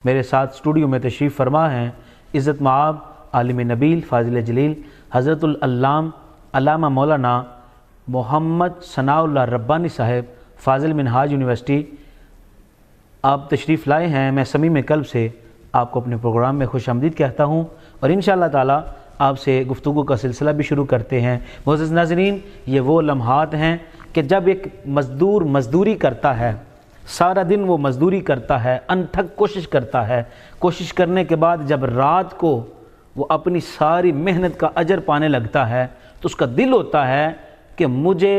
میرے ساتھ اسٹوڈیو میں تشریف فرما ہیں عزت مآب عالم نبیل فاضل جلیل حضرت العلام علامہ مولانا محمد ثناء اللہ ربانی صاحب فاضل منہاج یونیورسٹی۔ آپ تشریف لائے ہیں، میں صمیم قلب سے آپ کو اپنے پروگرام میں خوش آمدید کہتا ہوں اور انشاءاللہ تعالی آپ سے گفتگو کا سلسلہ بھی شروع کرتے ہیں۔ معزز ناظرین، یہ وہ لمحات ہیں کہ جب ایک مزدور مزدوری کرتا ہے، سارا دن وہ مزدوری کرتا ہے، انتھک کوشش کرتا ہے، کوشش کرنے کے بعد جب رات کو وہ اپنی ساری محنت کا اجر پانے لگتا ہے تو اس کا دل ہوتا ہے کہ مجھے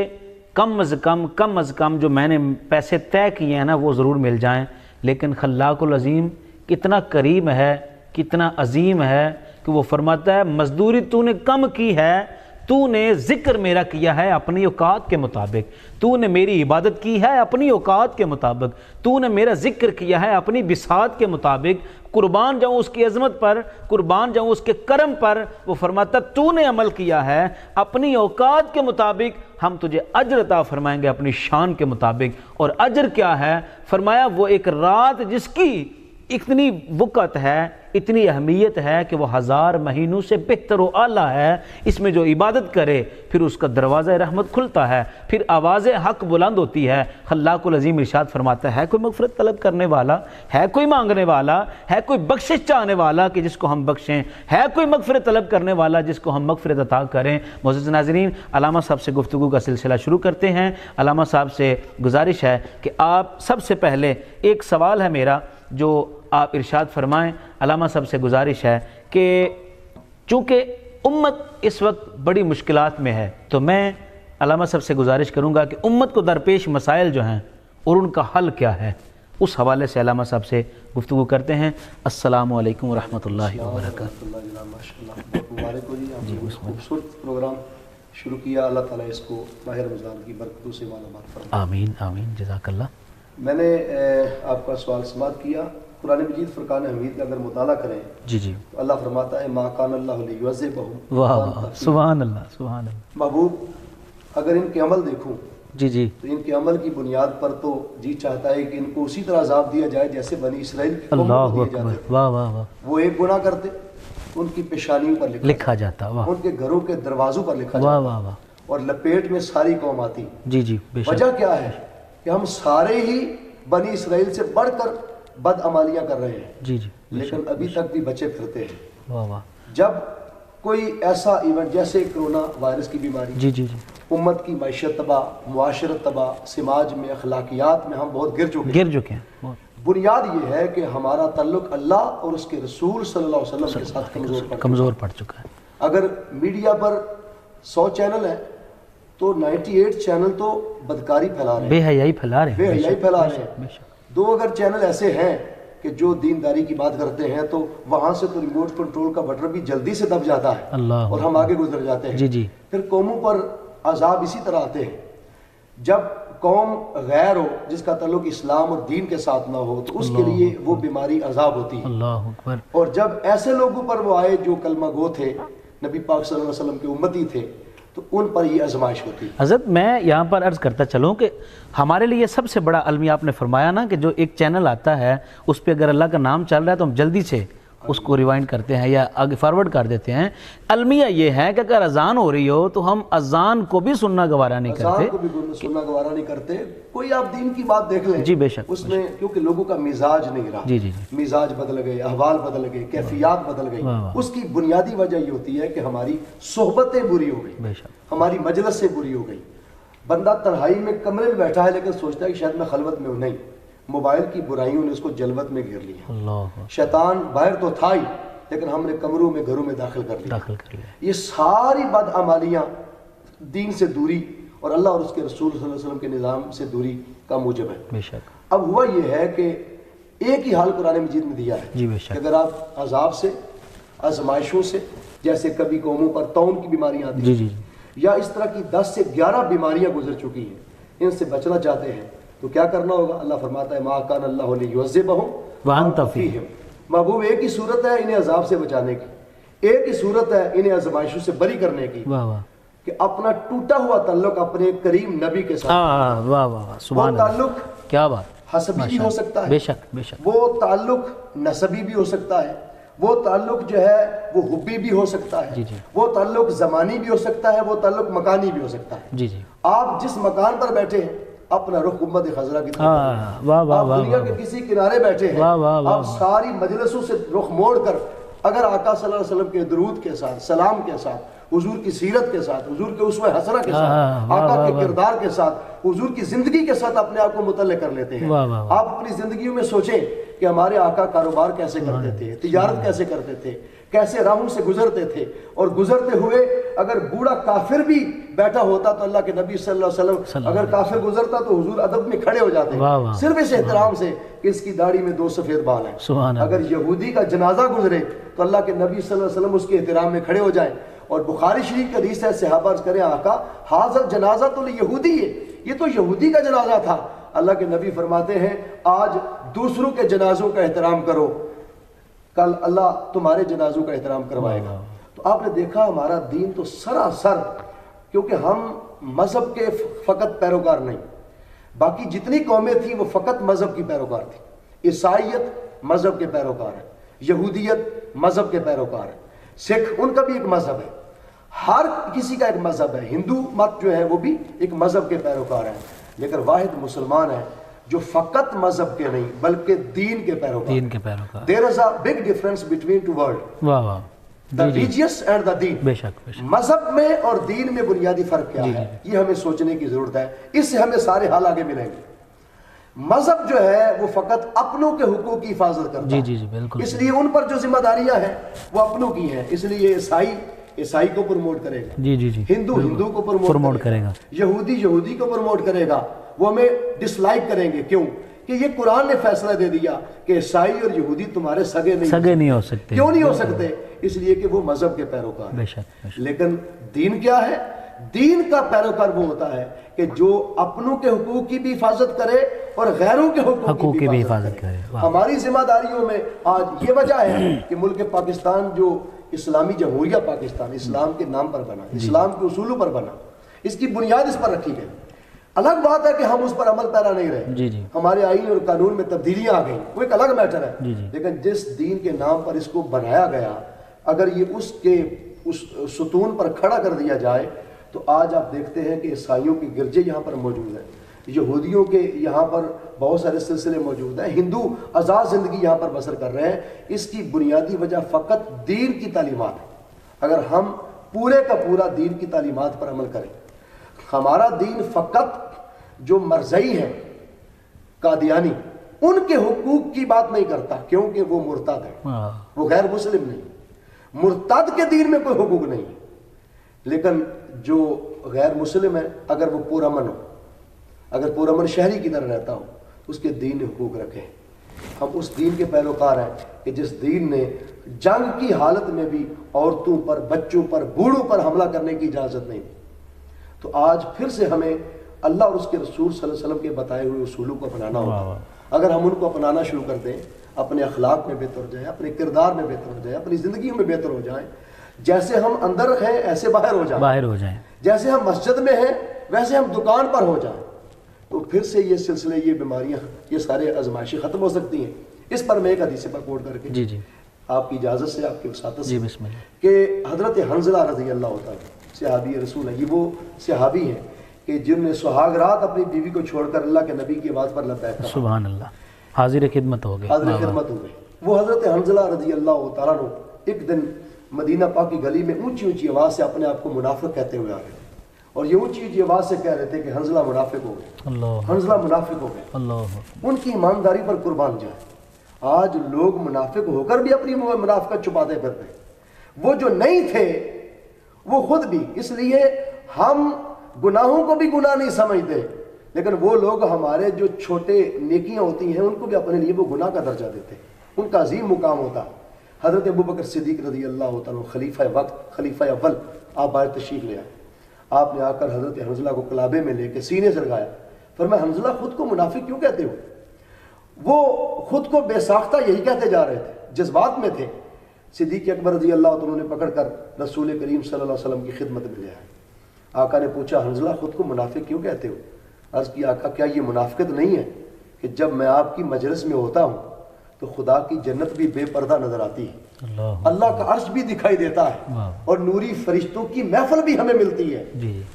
کم از کم جو میں نے پیسے طے کیے ہیں نا وہ ضرور مل جائیں۔ لیکن خلاق العظیم کتنا کریم ہے، کتنا عظیم ہے کہ وہ فرماتا ہے مزدوری تو نے کم کی ہے، تو نے ذکر میرا کیا ہے اپنی اوقات کے مطابق، تو نے میری عبادت کی ہے اپنی اوقات کے مطابق، تو نے میرا ذکر کیا ہے اپنی بساط کے مطابق، قربان جاؤں اس کی عظمت پر، قربان جاؤں اس کے کرم پر۔ وہ فرماتا تو نے عمل کیا ہے اپنی اوقات کے مطابق، ہم تجھے اجر عطا فرمائیں گے اپنی شان کے مطابق۔ اور اجر کیا ہے؟ فرمایا وہ ایک رات جس کی اتنی وقت ہے، اتنی اہمیت ہے کہ وہ 1000 مہینوں سے بہتر و اعلیٰ ہے۔ اس میں جو عبادت کرے پھر اس کا دروازہ رحمت کھلتا ہے، پھر آواز حق بلند ہوتی ہے۔ خلاق العظیم ارشاد فرماتا ہے کوئی مغفرت طلب کرنے والا ہے، کوئی مانگنے والا ہے، کوئی بخشش چاہنے والا کہ جس کو ہم بخشیں، ہے کوئی مغفرت طلب کرنے والا جس کو ہم مغفرت عطا کریں۔ معزز ناظرین، علامہ صاحب سے گفتگو کا سلسلہ شروع کرتے ہیں۔ علامہ صاحب سے گزارش ہے کہ آپ سب سے پہلے ایک سوال ہے میرا جو آپ ارشاد فرمائیں۔ علامہ صاحب سے گزارش ہے کہ چونکہ امت اس وقت بڑی مشکلات میں ہے تو میں علامہ صاحب سے گزارش کروں گا کہ امت کو درپیش مسائل جو ہیں اور ان کا حل کیا ہے، اس حوالے سے علامہ صاحب سے گفتگو کرتے ہیں۔ السلام علیکم ورحمۃ اللہ وبرکاتہ۔ مبارک ہو جی، آپ نے خوبصورت پروگرام شروع کیا، اللہ تعالیٰ اس کو ماہ رمضان کی برکتوں سے مالامال فرمائے۔ آمین آمین، جزاک اللہ۔ میں نے آپ کا سوال سماعت کیا۔ قرآن مجید فرقان حمید کا اگر مطالعہ کریں جی جی، تو اللہ فرماتا ہے ما کان اللہ لیعذبہم واہ واہ، سبحان اللہ سبحان اللہ۔ محبوب، اگر ان کے عمل دیکھوں جی جی، تو ان کے عمل کی بنیاد پر تو جی چاہتا ہے کہ ان کو اسی طرح عذاب دیا جائے جیسے بنی اسرائیل کی قوم کو اللہ دیے اکبر، جاتے۔ واہ واہ واہ، وہ ایک گناہ کرتے ان کی پیشانیوں پر لکھا جاتا، واہ ان کے گھروں کے دروازوں پر لکھا واہ جاتا واہ واہ، اور لپیٹ میں ساری قوم آتی۔ جی جی، بے شک، وجہ کیا ہے کہ ہم سارے ہی بنی اسرائیل سے بڑھ کر بدعمالیاں کر رہے ہیں، جی جی، لیکن ابھی تک بھی بچے پھرتے ہیں۔ واہ واہ، جب کوئی ایسا ایونٹ جیسے کرونا وائرس کی بیماری، جی جی جی، امت کی معیشت تباہ، معاشرت تباہ، سماج میں اخلاقیات میں ہم بہت گر چکے ہیں۔ گر چکے ہیں، بنیاد یہ ہے کہ ہمارا تعلق اللہ اور اس کے رسول صلی اللہ علیہ وسلم کے ساتھ کمزور پڑ چکا ہے۔ اگر میڈیا پر 100 چینل ہیں تو 98 چینل تو بدکاری پھیلا رہے ہیں، بے حیائی پھیلا رہے ہیں، بے حیائی پھیلا رہے بے ہیں۔ شک، 2 اگر چینل ایسے ہیں کہ جو دینداری کی بات کرتے ہیں تو وہاں سے تو ریموٹ کنٹرول کا بٹن بھی جلدی سے دب جاتا ہے اللہ اور ہم آگے گزر جاتے ہیں۔ جی جی، پھر قوموں پر عذاب اسی طرح آتے ہیں۔ جب قوم غیر ہو، جس کا تعلق اسلام اور دین کے ساتھ نہ ہو، تو اس کے لیے وہ بیماری عذاب ہوتی ہے۔ اللہ اکبر، اور جب ایسے لوگوں پر وہ آئے جو کلمہ گو تھے، نبی پاک صلی اللہ علیہ وسلم کے امتی تھے، تو ان پر یہ آزمائش ہوتی ہے۔ حضرت میں یہاں پر عرض کرتا چلوں کہ ہمارے لیے سب سے بڑا المیہ آپ نے فرمایا نا کہ جو ایک چینل آتا ہے اس پہ اگر اللہ کا نام چل رہا ہے تو ہم جلدی سے اس کو ریوائنڈ کرتے ہیں یا آگے فارورڈ کر دیتے ہیں۔ المیہ یہ ہے کہ اگر اذان ہو رہی ہو تو ہم اذان کو بھی سننا گوارا نہیں کرتے، اذان کو بھی سننا گوارا نہیں کرتے۔ کوئی آپ دین کی بات دیکھ لیں، جی بے شک، اس میں کیونکہ لوگوں کا مزاج نہیں رہا، جی جی جی، مزاج بدل گئے، احوال بدل گئے، کیفیات بدل گئی۔ واہ واہ، اس کی بنیادی وجہ یہ ہوتی ہے کہ ہماری صحبتیں بری ہو گئی، بے شک، ہماری مجلس سے بری ہو گئی۔ بندہ تنہائی میں کمرے میں بیٹھا ہے لیکن سوچتا ہے کہ شاید میں خلوت میں ہوں، نہیں، موبائل کی برائیوں نے اس کو جلوت میں گھیر لیا۔ اللہ شیطان باہر تو تھا ہی لیکن ہم نے کمروں میں گھروں میں داخل کر لیا۔ داخل کر لیا، یہ ساری بدعمالیاں دین سے دوری اور اللہ اور اس کے رسول صلی اللہ علیہ وسلم کے نظام سے دوری کا موجب ہے۔ بے شک، اب ہوا یہ ہے کہ ایک ہی حال قرآن مجید میں دیا ہے جی بے کہ شک، اگر آپ عذاب سے، آزمائشوں سے، جیسے کبھی قوموں پر طاعون کی بیماریاں آتی جی ہیں جی، یا اس طرح کی 10 سے 11 بیماریاں گزر چکی ہیں، ان سے بچنا چاہتے ہیں تو کیا کرنا ہوگا؟ اللہ فرماتا ہے ما کان اللہ لیعذبہم وانت فیہم۔ محبوب ایک ہی صورت ہے انہیں عذاب سے بچانے کی، ایک ہی صورت ہے انہیں آزمائشوں سے بری کرنے کی، واہ واہ، کہ اپنا ٹوٹا ہوا تعلق اپنے کریم نبی کے ساتھ، واہ واہ واہ، وہ سبحان اللہ، تعلق کیا بات، حسبی بھی ہو سکتا ہے، بے شک بے شک، وہ تعلق نسبی بھی ہو سکتا ہے، وہ تعلق جو ہے وہ حبی بھی ہو سکتا ہے، جی جی، وہ تعلق زمانی بھی ہو سکتا ہے، وہ تعلق مکانی بھی ہو سکتا ہے۔ جی جی، آپ جس مکان پر بیٹھے ہیں اپنا رخ امت خضرا کی طرف ہاں، واہ واہ آپ واہ دنیا کے کسی کنارے بیٹھے ہیں، واہ واہ واہ آپ ساری مجلسوں سے رخ موڑ کر اگر آقا صلی اللہ علیہ وسلم کے درود کے ساتھ، سلام کے ساتھ، حضور کی سیرت کے ساتھ، حضور کے اسوہ حسنہ کے ساتھ، آقا کے کردار کے ساتھ، حضور کی زندگی کے ساتھ اپنے آپ کو متعلق کر لیتے ہیں۔ آپ اپنی زندگیوں میں سوچیں کہ ہمارے آقا کاروبار کیسے کرتے تھے، تجارت کیسے کرتے تھے، کیسے راہوں سے گزرتے تھے، اور گزرتے ہوئے اگر بوڑھا کافر بھی بیٹھا ہوتا تو اللہ کے نبی صلی اللہ علیہ وسلم اگر کافر گزرتا تو حضور ادب میں کھڑے ہو جاتے ہیں، صرف اس احترام سے کہ اس کی داڑھی میں 2 سفید بال ہیں۔ اگر یہودی کا جنازہ گزرے تو اللہ کے نبی صلی اللہ علیہ وسلم اس کے احترام میں کھڑے ہو جائیں۔ اور بخاری شریف کا حدیث ہے، صحابہ عرض کریں آقا حاضر جنازہ تو یہودی ہے، یہ تو یہودی کا جنازہ تھا۔ اللہ کے نبی فرماتے ہیں آج دوسروں کے جنازوں کا احترام کرو، کل اللہ تمہارے جنازوں کا احترام کروائے گا۔ تو آپ نے دیکھا ہمارا دین تو سراسر، کیونکہ ہم مذہب کے فقط پیروکار نہیں، باقی جتنی قومیں تھیں وہ فقط مذہب کی پیروکار تھیں۔ عیسائیت مذہب کے پیروکار ہے، یہودیت مذہب کے پیروکار ہے، سکھ ان کا بھی ایک مذہب ہے، ہر کسی کا ایک مذہب ہے، ہندو مت جو ہے وہ بھی ایک مذہب کے پیروکار ہے، لیکن واحد مسلمان ہے جو فقط مذہب کے نہیں بلکہ دین کے پیروکار۔ دین کے پیروکار۔ There is a big difference between two words, واہ واہ، the religious and the deen۔ بے شک بے شک، مذہب میں اور دین میں بنیادی فرق کیا ہے، یہ ہمیں سوچنے کی ضرورت ہے، اس سے ہمیں سارے حال آگے ملیں گے۔ مذہب جو ہے وہ فقط اپنوں کے حقوق کی حفاظت کرتا ہے، جی جی بالکل، اس لیے ان پر جو ذمہ داریاں ہیں وہ اپنوں کی ہیں، اس لیے عیسائی کو پروموٹ کرے گا، جی جی جی، ہندو کو پروموٹ کرے گا، یہودی کو پروموٹ کرے گا، وہ ہمیں ڈس لائک کریں گے۔ کیوں؟ کہ یہ قرآن نے فیصلہ دے دیا کہ عیسائی اور یہودی تمہارے سگے نہیں ہو سکتے۔ کیوں نہیں ہو سکتے؟ اس لیے کہ وہ مذہب کے پیروکار ہیں۔ لیکن دین کیا ہے؟ دین کا پیروکار وہ ہوتا ہے کہ جو اپنوں کے حقوق کی بھی حفاظت کرے اور غیروں کے حقوق کی بھی حفاظت کرے۔ ہماری ذمہ داریوں میں آج یہ وجہ ہے کہ ملک پاکستان جو اسلامی جمہوریہ پاکستان اسلام کے نام پر بنا، اسلام کے اصولوں پر بنا، اس کی بنیاد اس پر رکھی گئی۔ الگ بات ہے کہ ہم اس پر عمل پیرا نہیں رہے، ہمارے آئین اور قانون میں تبدیلیاں آ گئیں، وہ ایک الگ میٹر ہے، لیکن جس دین کے نام پر اس کو بنایا گیا اگر یہ اس ستون پر کھڑا کر دیا جائے تو آج آپ دیکھتے ہیں کہ عیسائیوں کے گرجے یہاں پر موجود ہیں، یہودیوں کے یہاں پر بہت سارے سلسلے موجود ہیں، ہندو آزاد زندگی یہاں پر بسر کر رہے ہیں۔ اس کی بنیادی وجہ فقط دین کی تعلیمات ہے۔ اگر ہم پورے کا پورا دین کی تعلیمات پر عمل کریں، ہمارا دین فقط جو مرزئی ہیں قادیانی ان کے حقوق کی بات نہیں کرتا، کیونکہ وہ مرتد ہے، وہ غیر مسلم نہیں، مرتد کے دین میں کوئی حقوق نہیں ہے۔ لیکن جو غیر مسلم ہے اگر وہ پرامن ہو، اگر پرامن شہری کی طرح رہتا ہو، اس کے دین نے حقوق رکھے ہیں۔ ہم اس دین کے پیروکار ہیں کہ جس دین نے جنگ کی حالت میں بھی عورتوں پر، بچوں پر، بوڑھوں پر حملہ کرنے کی اجازت نہیں دی۔ تو آج پھر سے ہمیں اللہ اور اس کے رسول صلی اللہ علیہ وسلم کے بتائے ہوئے اصولوں کو اپنانا ہوگا۔ اگر ہم ان کو اپنانا شروع کر دیں، اپنے اخلاق میں بہتر ہو جائیں، اپنے کردار میں بہتر ہو جائیں، اپنی زندگیوں میں بہتر ہو جائیں، جیسے ہم اندر ہیں ایسے باہر ہو جائیں، جیسے ہم مسجد میں ہیں ویسے ہم دکان پر ہو جائیں، تو پھر سے یہ سلسلے، یہ بیماریاں، یہ سارے آزمائشیں ختم ہو سکتی ہیں۔ اس پر میں ایک حدیث پر کوٹ کر کے آپ کی اجازت سے، آپ کی وساطت سے، کہ حضرت حنظلہ رضی اللہ تعالیٰ صحابی رسول ہیں، یہ وہ صحابی ہیں کہ جن نے سہاگ رات اپنی بیوی کو چھوڑ کر اللہ کے نبی کی آواز پر لبیک کہا، سبحان اللہ، حاضر خدمت ہو گئے۔ وہ حضرت حنظلہ رضی اللہ تعالیٰ عنہ ایک دن مدینہ پاک کی گلی میں اونچی اونچی آواز سے اپنے آپ کو منافق کہتے ہوئے آ رہے تھے، اور یہ اونچی اونچی آواز سے کہہ رہے تھے کہ حنظلہ منافق ہو گئے، حنظلہ منافق ہو گئے۔ ان کی ایمانداری پر قربان جائے، آج لوگ منافق ہو کر بھی اپنی منافقت چھپاتے پھرتے ہیں، وہ جو نہیں تھے وہ خود بھی۔ اس لیے ہم گناہوں کو بھی گناہ نہیں سمجھتے، لیکن وہ لوگ ہمارے جو چھوٹے نیکیاں ہوتی ہیں ان کو بھی اپنے لیے وہ گناہ کا درجہ دیتے ہیں، ان کا عظیم مقام ہوتا ہے۔ حضرت ابوبکر صدیق رضی اللہ تعالیٰ خلیفہ وقت، خلیفہ اول، آپ باہر تشریف لے آئے، آپ نے آ کر حضرت حنظلہ کو کلابے میں لے کے سینے سے لگایا، فرمایا حنظلہ خود کو منافق کیوں کہتے ہو؟ وہ خود کو بے ساختہ یہی کہتے جا رہے تھے، جذبات میں تھے۔ صدیق اکبر رضی اللہ تعالیٰ نے پکڑ کر رسول کریم صلی اللہ علیہ وسلم کی خدمت میں لے آئے۔ آقا نے پوچھا حنظلہ خود کو منافق کیوں کہتے ہو؟ عرض کی آقا کیا یہ منافقت نہیں ہے کہ جب میں آپ کی مجلس میں ہوتا ہوں تو خدا کی جنت بھی بے پردہ نظر آتی ہے، اللہ کا عرش بھی دکھائی دیتا ہے، اور نوری فرشتوں کی محفل بھی ہمیں ملتی ہے۔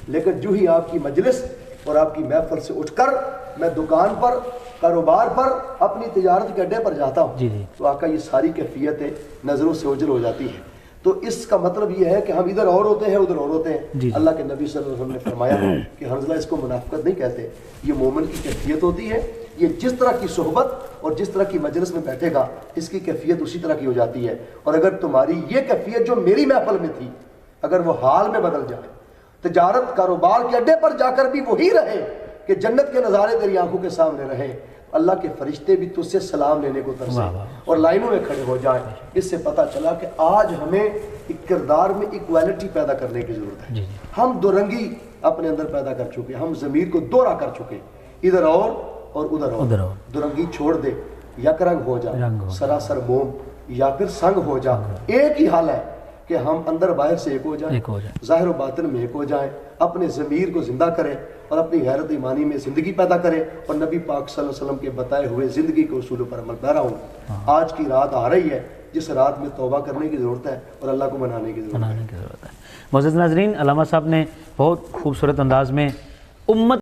لیکن جو ہی آپ کی مجلس اور آپ کی محفل سے اٹھ کر میں دکان پر، کاروبار پر، اپنی تجارت کے اڈے پر جاتا ہوں تو آقا یہ ساری کیفیتیں نظروں سے اوجھل ہو جاتی ہیں۔ تو اس کا مطلب یہ ہے کہ ہم ادھر اور ہوتے ہیں ادھر اور ہوتے ہیں۔ اللہ کے نبی صلی اللہ علیہ وسلم نے فرمایا کہ حنظلہ اس کو منافقت نہیں کہتے، یہ مومن کی کیفیت ہوتی ہے۔ یہ جس طرح کی صحبت اور جس طرح کی مجلس میں بیٹھے گا اس کی کیفیت اسی طرح کی ہو جاتی ہے۔ اور اگر تمہاری یہ کیفیت جو میری محفل میں تھی اگر وہ حال میں بدل جائے، تجارت کاروبار کے اڈے پر جا کر بھی وہی رہے کہ جنت کے نظارے تیری آنکھوں کے سامنے رہے، اللہ کے فرشتے بھی تجھ سے سلام لینے کو ترسیں اور لائنوں میں کھڑے ہو جائیں، اس سے پتہ چلا کہ آج ہمیں ایک کردار میں ایکویلٹی پیدا کرنے کی ضرورت ہے۔ ہم دو رنگی اپنے اندر پیدا کر چکے، ہم ضمیر کو دو راہ کر چکے، ادھر اور ادھر اور۔ دو رنگی چھوڑ دے، یک رنگ ہو جا، سراسر موم، یا پھر سنگ ہو جا۔ ایک ہی حال ہے کہ ہم اندر باہر سے ایک ہو جائیں، ظاہر و باطن میں ایک ہو جائیں، اپنے ضمیر کو زندہ کریں اور اپنی غیرت ایمانی میں زندگی پیدا کریں اور نبی پاک صلی اللہ علیہ وسلم کے بتائے ہوئے زندگی کے اصولوں پر عمل پیرا ہوں۔ آج کی رات آ رہی ہے جس رات میں توبہ کرنے کی ضرورت ہے اور اللہ کو منانے کی ضرورت ہے۔ معزز ناظرین، علامہ صاحب نے بہت خوبصورت انداز میں امت